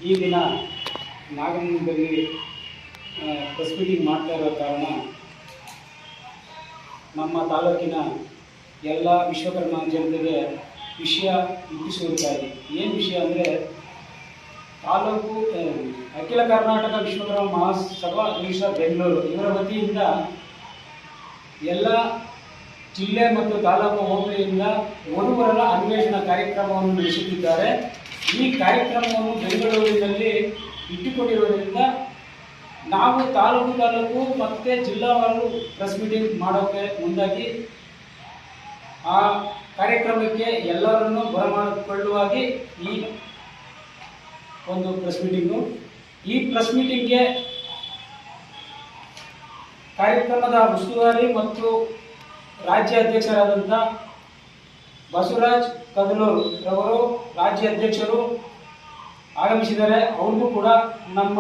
ಈ ದಿನ ನಾಗಮಂಗಲದಲ್ಲಿ press meeting ಮಾಡ್ತಾ ಇರೋ ಕಾರಣ ನಮ್ಮ ತಾಲೂಕಿನ ಎಲ್ಲ ವಿಶ್ವಕರ್ಮ ಜನತೆಗೆ ವಿಷಯ ಮುಟ್ಟಿಸುವುದಾಗಿ. ಏನು ವಿಷಯ ಅಂದರೆ, ತಾಲೂಕು ಅಖಿಲ ಕರ್ನಾಟಕ ವಿಶ್ವಕರ್ಮ ಮಹಾಸಭಾ ಅಧ್ಯಕ್ಷ ಬೆಂಗಳೂರು ಇವರ ವತಿಯಿಂದ ಎಲ್ಲ ಜಿಲ್ಲೆ ಮತ್ತು ತಾಲೂಕು ಹೋಬಳಿಯಿಂದ ವಧುವರರ ಅನ್ವೇಷಣಾ ಕಾರ್ಯಕ್ರಮವನ್ನು ನಡೆಸುತ್ತಿದ್ದಾರೆ. ಈ ಕಾರ್ಯಕ್ರಮವನ್ನು ಬೆಂಗಳೂರಿನಲ್ಲಿ ಇಟ್ಟುಕೊಂಡಿರುವುದರಿಂದ ನಾವು ತಾಲೂಕು ಮತ್ತು ಜಿಲ್ಲಾವಾರು ಪ್ರೆಸ್ ಮೀಟಿಂಗ್ ಮಾಡೋಕ್ಕೆ ಮುಂದಾಗಿ ಆ ಕಾರ್ಯಕ್ರಮಕ್ಕೆ ಎಲ್ಲರನ್ನು ಬರಮಾಡಿಕೊಳ್ಳುವಾಗಿ ಈ ಒಂದು ಪ್ರೆಸ್ ಮೀಟಿಂಗು. ಈ ಪ್ರೆಸ್ ಮೀಟಿಂಗ್ಗೆ ಕಾರ್ಯಕ್ರಮದ ಉಸ್ತುವಾರಿ ಮತ್ತು ರಾಜ್ಯ ಅಧ್ಯಕ್ಷರಾದಂಥ ಬಸವರಾಜ್ ಕದಲೂರು ರವರು ರಾಜ್ಯ ಅಧ್ಯಕ್ಷರು ಆಗಮಿಸಿದ್ದಾರೆ. ಅವ್ರಿಗೂ ಕೂಡ ನಮ್ಮ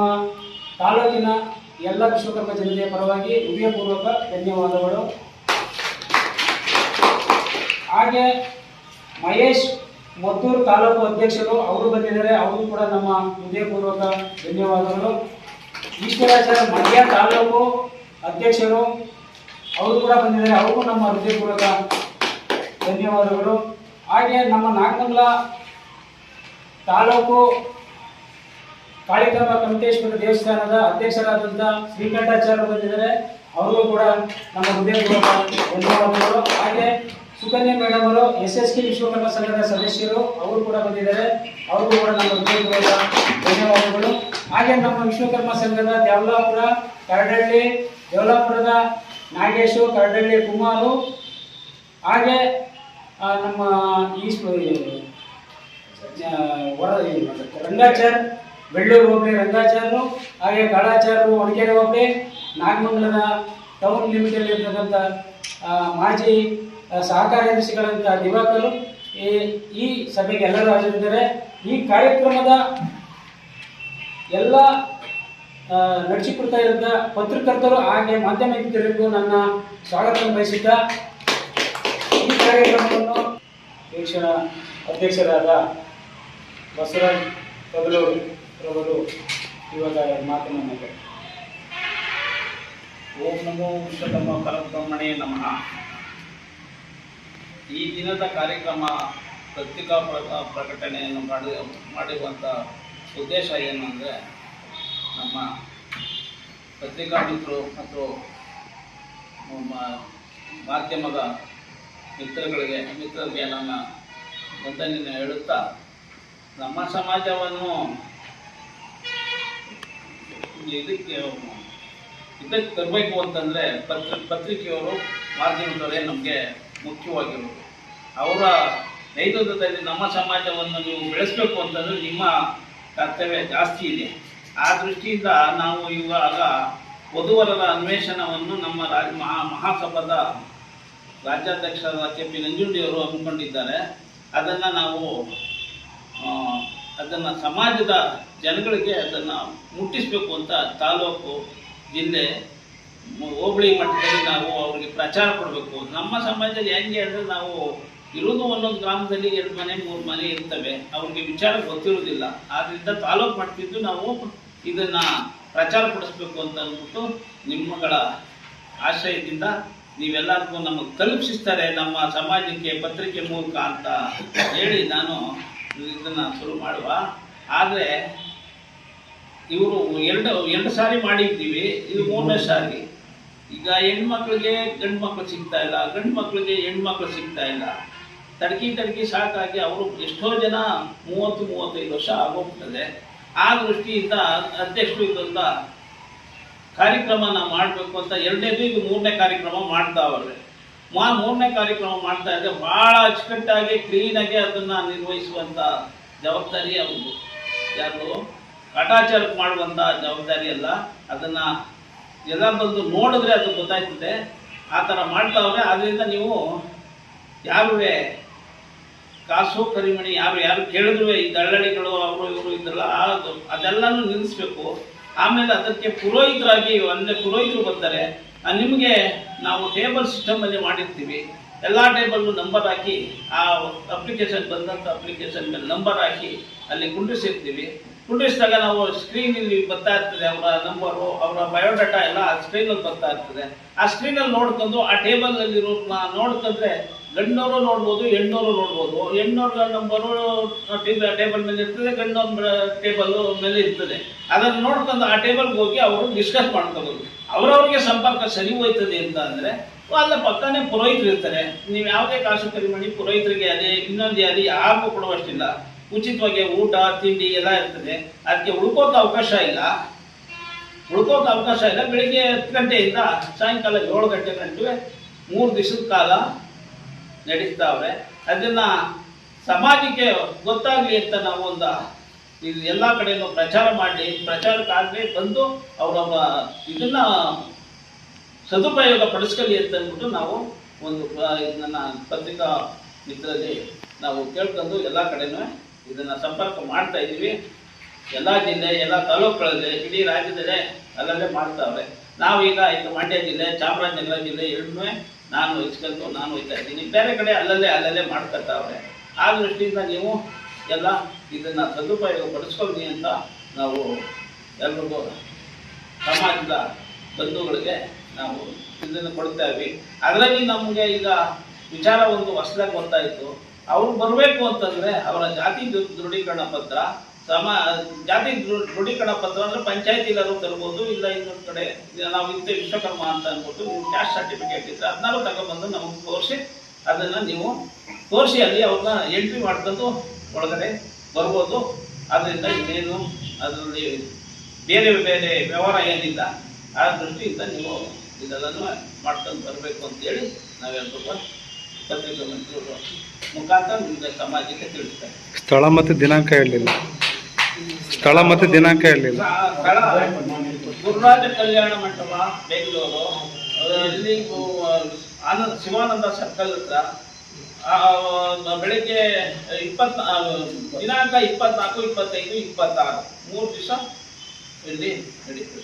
ತಾಲೂಕಿನ ಎಲ್ಲ ವಿಶ್ವಕರ್ಮ ಜನತೆಯ ಪರವಾಗಿ ಹೃದಯಪೂರ್ವಕ ಧನ್ಯವಾದಗಳು. ಹಾಗೆ ಮಹೇಶ್ ಮದ್ದೂರು ತಾಲೂಕು ಅಧ್ಯಕ್ಷರು ಅವರು ಬಂದಿದ್ದಾರೆ, ಅವರು ಕೂಡ ನಮ್ಮ ಹೃದಯಪೂರ್ವಕ ಧನ್ಯವಾದಗಳು. ಈಶ್ವರಾಚಾರ್ಯ ಮಂಡ್ಯ ತಾಲೂಕು ಅಧ್ಯಕ್ಷರು ಅವರು ಕೂಡ ಬಂದಿದ್ದಾರೆ, ಅವ್ರಿಗೂ ನಮ್ಮ ಹೃದಯಪೂರ್ವಕ ಧನ್ಯವಾದಗಳು. ಹಾಗೆ ನಮ್ಮ ನಾಗಮಂಗಲ ತಾಲೂಕು ಕಾಳಿಕಾಂಬ ಕಮಟೇಶ್ವರ ದೇವಸ್ಥಾನದ ಅಧ್ಯಕ್ಷರಾದಂಥ ಶ್ರೀಕಂಠಾಚಾರ್ಯರು ಬಂದಿದ್ದಾರೆ, ಅವ್ರಿಗೂ ಕೂಡ ನಮ್ಮ ಹೃದಯಪೂರ್ವಕ ಧನ್ಯವಾದಗಳು. ಹಾಗೆ ಸುಕನ್ಯಾ ಮೇಡಮ್ ಅವರು SSK ವಿಶ್ವಕರ್ಮ ಸಂಘದ ಸದಸ್ಯರು, ಅವರು ಕೂಡ ಬಂದಿದ್ದಾರೆ, ಅವ್ರಿಗೂ ಕೂಡ ನಮ್ಮ ಹೃದಯಪೂರ್ವಕ ಧನ್ಯವಾದಗಳು. ಹಾಗೆ ನಮ್ಮ ವಿಶ್ವಕರ್ಮ ಸಂಘದ ದೇವಲಾಪುರ ಕರಡಳ್ಳಿ, ದೇವಲಾಪುರದ ನಾಗೇಶು, ಕರಡಳ್ಳಿ ಕುಮಾರು, ಹಾಗೆ ನಮ್ಮ ರಂಗಾಚಾರ್ ಬೆಳ್ಳೂರು ಹೋಬಳಿ ರಂಗಾಚಾರ್ಯರು, ಹಾಗೆ ಕಾಳಾಚಾರ್ಯರು ಒಣಗೆರೆ ಹೋಬಳಿ, ನಾಗಮಂಗಲದ ಟೌನ್ ಲಿಮಿಟಲ್ಲಿ ಇರ್ತಕ್ಕಂಥ ಮಾಜಿ ಸಹಕಾರ್ಯದರ್ಶಿಗಳಂಥ ದಿವಾಕರು ಈ ಸಭೆಗೆ ಎಲ್ಲರೂ ಹಾಜರಿದ್ದಾರೆ. ಈ ಕಾರ್ಯಕ್ರಮದ ಎಲ್ಲ ನಡೆಸಿಕೊಡ್ತಾ ಇದ್ದ ಪತ್ರಕರ್ತರು ಹಾಗೆ ಮಾಧ್ಯಮ ಮಿತ್ರರಿಗೂ ನನ್ನ ಸ್ವಾಗತ ಬಯಸಿದ್ದ ಈ ಕಾರ್ಯಕ್ರಮವನ್ನು ಅಧ್ಯಕ್ಷರಾದ ಬಸವರಾಜ್ ಕದಲೂರು ರವರು ಇವಾಗ ಮಾತನಾಡಿದ್ದಾರೆ. ಓಂ ನಮೋ ವಿಶ್ವಕರ್ಮ ಪರಬ್ರಹ್ಮಣೇ ನಮಃ. ಈ ದಿನದ ಕಾರ್ಯಕ್ರಮ ಪತ್ರಿಕಾ ಪ್ರಕಟಣೆಯನ್ನು ಮಾಡಿರುವಂಥ ಉದ್ದೇಶ ಏನಂದರೆ, ನಮ್ಮ ಪತ್ರಿಕಾ ಮಿತ್ರರು ಮತ್ತು ಮಾಧ್ಯಮದ ಮಿತ್ರರಿಗೆ ನನ್ನ ವಂದನೆಯನ್ನು ಹೇಳುತ್ತಾ, ನಮ್ಮ ಸಮಾಜವನ್ನು ಇದಕ್ಕೆ ತರಬೇಕು ಅಂತಂದರೆ ಪತ್ರಿಕೆಯವರು, ಮಾಧ್ಯಮದವರೇ ನಮಗೆ ಮುಖ್ಯವಾಗಿರೋದು. ಅವರ ನೇತೃತ್ವದಲ್ಲಿ ನಮ್ಮ ಸಮಾಜವನ್ನು ನೀವು ಬೆಳೆಸಬೇಕು ಅಂತಂದರೆ ನಿಮ್ಮ ಕರ್ತವ್ಯ ಜಾಸ್ತಿ ಇದೆ. ಆ ದೃಷ್ಟಿಯಿಂದ ನಾವು ಇವಾಗ ವಧುವರರ ಅನ್ವೇಷಣವನ್ನು ನಮ್ಮ ಮಹಾಸಭಾದ ರಾಜ್ಯಾಧ್ಯಕ್ಷರಾದ KP ನಂಜುಂಡಿಯವರು ಹಮ್ಮಿಕೊಂಡಿದ್ದಾರೆ. ಅದನ್ನು ಸಮಾಜದ ಜನಗಳಿಗೆ ಅದನ್ನು ಮುಟ್ಟಿಸಬೇಕು ಅಂತ ತಾಲೂಕು, ಜಿಲ್ಲೆ, ಹೋಬಳಿ ಮಟ್ಟದಲ್ಲಿ ನಾವು ಅವರಿಗೆ ಪ್ರಚಾರ ಕೊಡಬೇಕು. ನಮ್ಮ ಸಮಾಜದಲ್ಲಿ ಹೆಂಗೆ ಅಂದರೆ, ನಾವು ಇರೋದು ಒಂದೊಂದು ಗ್ರಾಮದಲ್ಲಿ 2 ಮನೆ 3 ಮನೆ ಇರ್ತವೆ, ಅವ್ರಿಗೆ ವಿಚಾರ ಗೊತ್ತಿರೋದಿಲ್ಲ. ಆದ್ದರಿಂದ ತಾಲೂಕು ಮಟ್ಟದಿಂದ ನಾವು ಇದನ್ನು ಪ್ರಚಾರ ಪಡಿಸ್ಬೇಕು ಅಂತ ಅಂದ್ಬಿಟ್ಟು ನಿಮ್ಮಗಳ ಆಶ್ರಯದಿಂದ ನೀವೆಲ್ಲರಿಗೂ ನಮಗೆ ತಲುಪಿಸ್ತಾರೆ ನಮ್ಮ ಸಮಾಜಕ್ಕೆ ಪತ್ರಿಕೆ ಮೂಲಕ ಅಂತ ಹೇಳಿ ನಾನು ಇದನ್ನು ಶುರು ಮಾಡುವ. ಆದರೆ ಇವರು ಎರಡು ಸಾರಿ ಮಾಡಿದ್ದೀವಿ, ಇದು 3ನೇ ಸಾರಿ. ಈಗ ಹೆಣ್ಮಕ್ಳಿಗೆ ಗಂಡು ಮಕ್ಕಳು ಸಿಗ್ತಾ ಇಲ್ಲ, ಗಂಡು ಮಕ್ಕಳಿಗೆ ಹೆಣ್ಮಕ್ಳು ಸಿಗ್ತಾ ಇಲ್ಲ. ತಡಕಿ ಸಾಕಾಗಿ ಅವರು ಎಷ್ಟೋ ಜನ 30-35 ವರ್ಷ ಆಗೋಗ್ತದೆ. ಆ ದೃಷ್ಟಿಯಿಂದ ಅಧ್ಯಕ್ಷರು ಇದೊಂದ ಕಾರ್ಯಕ್ರಮ ನಾವು ಮಾಡಬೇಕು ಅಂತ 2ನೇದು ಇದು 3ನೇ ಕಾರ್ಯಕ್ರಮ ಮಾಡ್ತಾವ್ರೆ. 3ನೇ ಕಾರ್ಯಕ್ರಮ ಮಾಡ್ತಾ ಇದ್ದರೆ ಭಾಳ ಅಚ್ಚುಕಟ್ಟಾಗಿ ಕ್ಲೀನಾಗಿ ಅದನ್ನು ನಿರ್ವಹಿಸುವಂಥ ಜವಾಬ್ದಾರಿ ಅವ್ರದ್ದು. ಯಾರು ಕಾಟಾಚಾರಕ್ಕೆ ಮಾಡುವಂಥ ಜವಾಬ್ದಾರಿ ಅಲ್ಲ. ಅದನ್ನು ಎಲ್ಲ ಬಂದು ನೋಡಿದ್ರೆ ಅದು ಗೊತ್ತಾಯ್ತದೆ. ಆ ಥರ ಮಾಡ್ತಾವ್ರೆ. ಆದ್ದರಿಂದ ನೀವು ಯಾರುವೇ ಕಾಸು ಕರಿಮಣಿ ಯಾರು ಕೇಳಿದ್ರು, ಈ ದಳ್ಳಾಳಿಗಳು ಅವರು ಇವರು ಇದ್ರಲ್ಲ, ಅದೆಲ್ಲನೂ ನಿಲ್ಲಿಸ್ಬೇಕು. ಆಮೇಲೆ ಅದಕ್ಕೆ ಪುರೋಹಿತರಾಗಿ ಪುರೋಹಿತರು ಬರ್ತಾರೆ. ನಿಮಗೆ ನಾವು ಟೇಬಲ್ ಸಿಸ್ಟಮಲ್ಲಿ ಮಾಡಿರ್ತೀವಿ. ಎಲ್ಲ ಟೇಬಲ್ಲು ನಂಬರ್ ಹಾಕಿ, ಆ ಅಪ್ಲಿಕೇಶನ್ ಬಂದಂಥ ಅಪ್ಲಿಕೇಶನ್ ಮೇಲೆ ನಂಬರ್ ಹಾಕಿ ಅಲ್ಲಿ ಕುಂಡಿಸಿರ್ತೀವಿ. ಕುಂಡ್ರಿಸಿದಾಗ ನಾವು ಸ್ಕ್ರೀನಲ್ಲಿ ಬರ್ತಾ ಇರ್ತದೆ ಅವರ ನಂಬರು, ಅವರ ಬಯೋಡಾಟಾ ಎಲ್ಲ ಆ ಸ್ಕ್ರೀನಲ್ಲಿ ಬರ್ತಾ ಇರ್ತದೆ. ಆ ಸ್ಕ್ರೀನಲ್ಲಿ ನೋಡ್ಕೊಂಡು ಆ ಟೇಬಲ್ನಲ್ಲಿರೋ ನೋಡ್ಕೊಂಡ್ರೆ ಗಂಡವರು ನೋಡ್ಬೋದು, ಹೆಣ್ಣವರು ನೋಡ್ಬೋದು. ಹೆಣ್ಣವ್ರ ನಂಬರು ಟೇಬಲ್ ಮೇಲೆ ಇರ್ತದೆ, ಗಂಡವ್ರ ಟೇಬಲ್ ಮೇಲೆ ಇರ್ತದೆ. ಅದನ್ನು ನೋಡ್ಕೊಂಡು ಆ ಟೇಬಲ್ಗೆ ಹೋಗಿ ಅವರು ಡಿಸ್ಕಸ್ ಮಾಡ್ಕೋಬೋದು. ಅವರವ್ರಿಗೆ ಸಂಪರ್ಕ ಸರಿ ಹೋಯ್ತದೆ ಅಂತ ಅಂದರೆ ಅಲ್ಲ ಪಕ್ಕನೇ ಪುರೋಹಿತರು ಇರ್ತಾರೆ. ನೀವು ಯಾವುದೇ ಕಾಸು ಕರಿ ಮಾಡಿ ಪುರೋಹಿತರಿಗೆ ಅದೇ ಇನ್ನೊಂದು ಅದೇ ಯಾರಿಗೂ ಕೊಡುವಷ್ಟಿಲ್ಲ. ಉಚಿತವಾಗಿ ಊಟ ತಿಂಡಿ ಎಲ್ಲ ಇರ್ತದೆ. ಅದಕ್ಕೆ ಉಳ್ಕೋಕೆ ಅವಕಾಶ ಇಲ್ಲ. ಬೆಳಿಗ್ಗೆ 10 ಗಂಟೆಯಿಂದ ಸಾಯಂಕಾಲ 7 ಗಂಟೆ ಗಂಟೆ 3 ದಿವಸದ ಕಾಲ ನಡೀತಾವ್ರೆ. ಅದನ್ನ ಸಮಾಜಕ್ಕೆ ಗೊತ್ತಾಗ್ಲಿ ಅಂತ ನಾವು ಇದು ಎಲ್ಲ ಕಡೆಯೂ ಪ್ರಚಾರ ಮಾಡಿ, ಪ್ರಚಾರಕ್ಕಾಗಲಿ ಬಂದು ಅವರವರ ಇದನ್ನ ಸದುಪಯೋಗ ಪಡಿಸ್ಕೊಳ್ಳಿ ಅಂತ ಅಂದ್ಬಿಟ್ಟು ನಾವು ನನ್ನ ಪತ್ರಿಕಾ ಮಿತ್ರರಲ್ಲಿ ನಾವು ಕೇಳ್ಕೊಂಡು ಎಲ್ಲ ಕಡೆನೂ ಇದನ್ನ ಸಂಪರ್ಕ ಮಾಡ್ತಾ ಇದ್ದೀವಿ. ಎಲ್ಲ ಜಿಲ್ಲೆ, ಎಲ್ಲ ತಾಲೂಕುಗಳಲ್ಲಿ, ಇಡೀ ರಾಜ್ಯದಲ್ಲೇ ಅಲ್ಲಲ್ಲೇ ಮಾಡ್ತಾವ್ರೆ. ನಾವೀಗ ಮಂಡ್ಯ ಜಿಲ್ಲೆ, ಚಾಮರಾಜನಗರ ಜಿಲ್ಲೆ ಎರಡನ್ನೂ ನಾನು ಇಸ್ಕೊಂಡು ನಾನು ಹೋಗ್ತಾ ಇದ್ದೀನಿ. ಬೇರೆ ಕಡೆ ಅಲ್ಲಲ್ಲೇ ಮಾಡ್ಕೊತಾವ್ರೆ. ಆ ದೃಷ್ಟಿಯಿಂದ ನೀವು ಎಲ್ಲ ಇದನ್ನು ಸದುಪಯೋಗ ಪಡಿಸ್ಕೊಳ್ಳಿ ಅಂತ ನಾವು ಎಲ್ರಿಗೂ ಸಮಾಜದ ಬಂಧುಗಳಿಗೆ ನಾವು ಇದನ್ನು ಕೊಡ್ತಾ ಇದ್ವಿ. ಅದರಲ್ಲಿ ನಮಗೆ ಈಗ ವಿಚಾರ ಒಂದು ಹೊಸದಾಗಿ ಗೊತ್ತಾಯಿತು. ಅವ್ರು ಬರಬೇಕು ಅಂತಂದರೆ ಅವರ ಜಾತಿ ದೃಢೀಕರಣ ಪತ್ರ, ಜಾತಿ ದೃಢೀಕರಣ ಪತ್ರ ಅಂದರೆ ಪಂಚಾಯತಿಲಾರು ತರ್ಬೋದು, ಇಲ್ಲ ಇನ್ನೊಂದು ಕಡೆ ನಾವು ಇಂಥ ವಿಶ್ವಕರ್ಮ ಅಂತ ಅಂದ್ಬಿಟ್ಟು ನೀವು ಕ್ಯಾಸ್ಟ್ ಸರ್ಟಿಫಿಕೇಟ್ ಇದ್ದರೆ ಅದನ್ನಾರು ತಗೊಬಂದು ನಮಗೆ ತೋರಿಸಿ, ಅದನ್ನು ನೀವು ತೋರಿಸಿ ಅಲ್ಲಿ ಅವ್ರನ್ನ ಎಂಟ್ರಿ ಮಾಡ್ಕೊಂಡು ಒಳಗಡೆ ಬರ್ಬೋದು. ಅದರಿಂದ ಇನ್ನೇನು ಅದರಲ್ಲಿ ಬೇರೆ ವ್ಯವಹಾರ ಏನಿಲ್ಲ. ಆ ದೃಷ್ಟಿಯಿಂದ ನೀವು ಇದೆಲ್ಲನೂ ಮಾಡ್ಕೊಂಡು ಬರಬೇಕು ಅಂತೇಳಿ ನಾವೆಲ್ಲರೂ ಪತ್ರಿಕಾ ಮಂತ್ರಿಗಳು ಮುಖಾಂತರ ನಿಮಗೆ ಸಮಾಜಕ್ಕೆ ತಿಳಿಸ್ತಾರೆ. ಸ್ಥಳ ಮತ್ತು ದಿನಾಂಕ ಹೇಳಲಿಲ್ಲ. ಸ್ಥಳ ಗುರುರಾಜ ಕಲ್ಯಾಣ ಮಂಟಪ ಬೆಂಗಳೂರು, ಇಲ್ಲಿ ಶಿವಾನಂದ ಸರ್ಕಲ್ ಹತ್ರ ಬೆಳಿಗ್ಗೆ ದಿನಾಂಕ 24, 25, 26 3 ದಿವಸ ಇಲ್ಲಿ ನಡೀತದೆ.